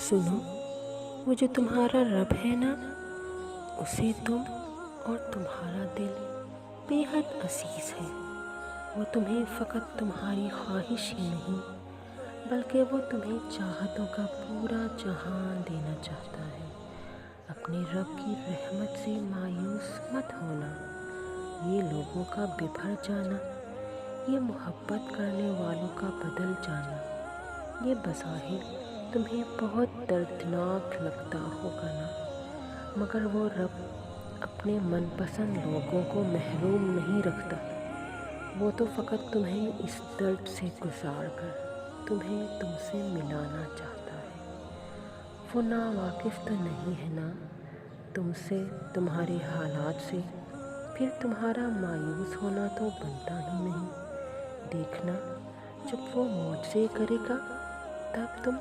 سنو، وہ جو تمہارا رب ہے نا، اسے تم اور تمہارا دل بے حد عزیز ہے۔ وہ تمہیں فقط تمہاری خواہش ہی نہیں بلکہ وہ تمہیں چاہتوں کا پورا جہان دینا چاہتا ہے۔ اپنے رب کی رحمت سے مایوس مت ہونا۔ یہ لوگوں کا ببھر جانا، یہ محبت کرنے والوں کا بدل جانا، یہ بظاہر تمہیں بہت دردناک لگتا ہوگا نا، مگر وہ رب اپنے من پسند لوگوں کو محروم نہیں رکھتا۔ وہ تو فقط تمہیں اس درد سے گزار کر تمہیں تم سے ملانا چاہتا ہے۔ وہ ناواقف تو نہیں ہے نا تم سے، تمہارے حالات سے، پھر تمہارا مایوس ہونا تو بنتا ہی نہیں۔ دیکھنا، جب وہ معجزے کرے گا تب تم